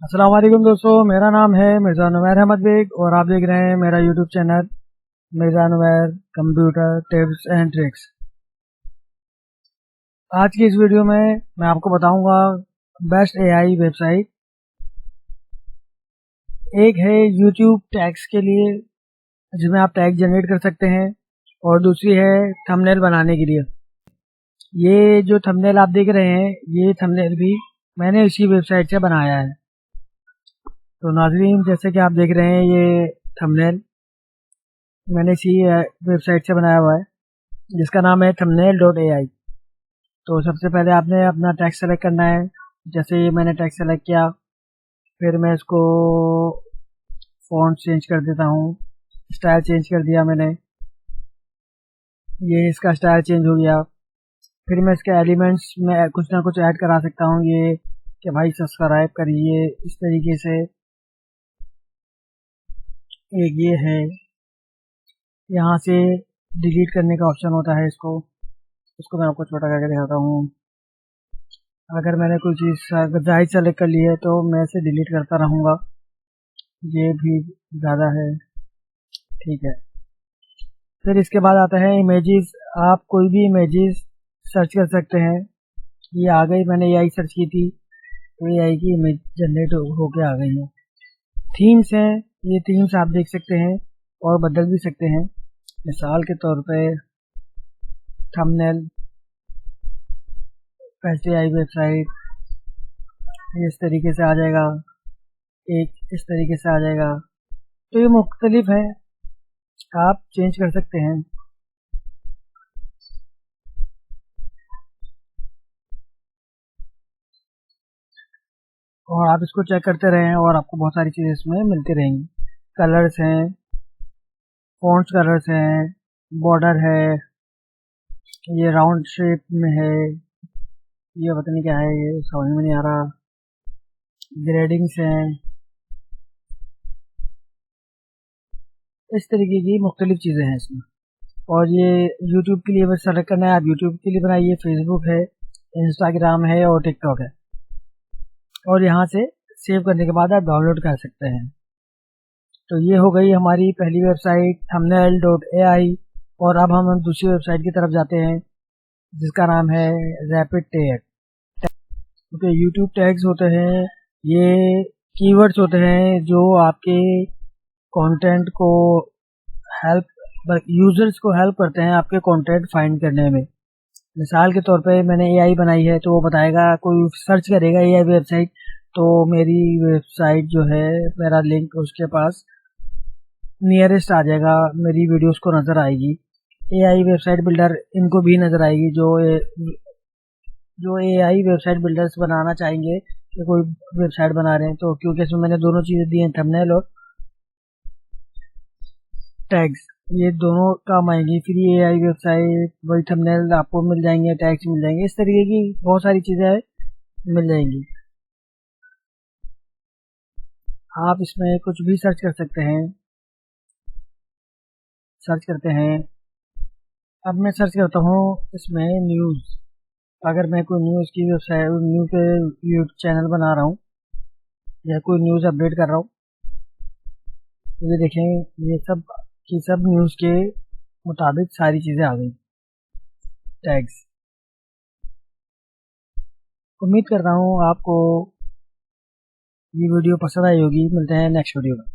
अस्सलाम वालेकुम दोस्तों, मेरा नाम है मिर्ज़ा नुमैर अहमद बेग और आप देख रहे हैं मेरा YouTube channel Mirza Numair computer tips and tricks. आज की इस वीडियो में मैं आपको बताऊंगा बेस्ट एआई वेबसाइट। एक है यूट्यूब टैग्स के लिए जिसमें आप टैग जनरेट कर सकते हैं और दूसरी है थंबनेल बनाने के लिए। ये जो थंबनेल आप देख रहे हैं ये थंबनेल भी मैंने इसी वेबसाइट से बनाया है। तो नाज़रीन, जैसे कि आप देख रहे हैं ये थंबनेल मैंने इसी वेबसाइट से बनाया हुआ है जिसका नाम है thumbnail.ai। तो सबसे पहले आपने अपना टेक्स्ट सेलेक्ट करना है। जैसे ये मैंने टेक्स्ट सेलेक्ट किया, फिर मैं इसको फ़ॉन्ट चेंज कर देता हूँ, स्टाइल चेंज कर दिया मैंने, ये इसका स्टाइल चेंज हो गया। फिर मैं इसके एलिमेंट्स में कुछ ना कुछ ऐड करा सकता हूँ, ये कि भाई सब्सक्राइब करिए, इस तरीके से। एक ये है, यहाँ से डिलीट करने का ऑप्शन होता है, इसको मैं आपको छोटा करके दिखाता हूँ। अगर मैंने कोई चीज़ जायज़ सेलेक्ट कर ली है तो मैं इसे डिलीट करता रहूँगा। ये भी ज़्यादा है, ठीक है। फिर इसके बाद आता है इमेजेस। आप कोई भी इमेजेस सर्च कर सकते हैं। ये आ गई, मैंने एआई सर्च की थी तो एआई की इमेज जनरेट होके आ गई है। थीम्स हैं, ये थीम्स आप देख सकते हैं और बदल भी सकते हैं। मिसाल के तौर पे थंबनेल, बेस्ट एआई वेबसाइट, इस तरीके से आ जाएगा, एक इस तरीके से आ जाएगा। तो ये मुख्तलिफ है, आप चेंज कर सकते हैं। और आप इसको चेक करते रहें और आपको बहुत सारी चीज़ें इसमें मिलती रहेंगी। कलर्स हैं, फ़ॉन्ट्स कलर्स हैं, बॉर्डर है, ये राउंड शेप में है, ये पता नहीं क्या है, ये समझ में नहीं आ रहा। ग्रेडिंग्स हैं, इस तरीके की मुख्तलिफ चीज़ें हैं इसमें। और ये यूट्यूब के लिए बस सेलेक्ट करना है, आप यूट्यूब के लिए बनाइए। फेसबुक है, इंस्टाग्राम है और टिकटॉक है। और यहाँ से सेव करने के बाद आप डाउनलोड कर सकते हैं। तो ये हो गई हमारी पहली वेबसाइट thumbnail.ai। और अब हम दूसरी वेबसाइट की तरफ जाते हैं जिसका नाम है रैपिड टैग। क्योंकि यूट्यूब टैग्स होते हैं, ये कीवर्ड्स होते हैं जो आपके कंटेंट को यूजर्स को हेल्प करते हैं आपके कंटेंट फाइंड करने में। मिसाल के तौर पे मैंने एआई बनाई है तो वो बताएगा, कोई सर्च करेगा एआई वेबसाइट तो मेरी वेबसाइट जो है, मेरा लिंक उसके पास नियरेस्ट आ जाएगा, मेरी वीडियोस को नज़र आएगी। एआई वेबसाइट बिल्डर इनको भी नज़र आएगी, जो एआई वेबसाइट बिल्डर्स बनाना चाहेंगे कि कोई वेबसाइट बना रहे हैं, तो क्योंकि इसमें मैंने दोनों चीज़ें दी हैं, थंबनेल और टैग्स, ये दोनों काम आएंगी। फिर ये एआई वेबसाइट, वही थंबनेल आपको मिल जाएंगे, टैग्स मिल जाएंगे, इस तरीके की बहुत सारी चीज़ें मिल जाएंगी। आप इसमें कुछ भी सर्च कर सकते हैं। सर्च करते हैं, अब मैं सर्च करता हूँ इसमें न्यूज़। अगर मैं कोई न्यूज़ की वेबसाइट, न्यूज़ के यूट्यूब चैनल बना रहा हूँ या कोई न्यूज़ अपडेट कर रहा हूँ, तो ये देखें, ये सब की सब न्यूज़ के मुताबिक सारी चीज़ें आ गई, टैग्स। उम्मीद करता हूँ आपको ये वीडियो पसंद आई होगी। मिलते हैं नेक्स्ट वीडियो में।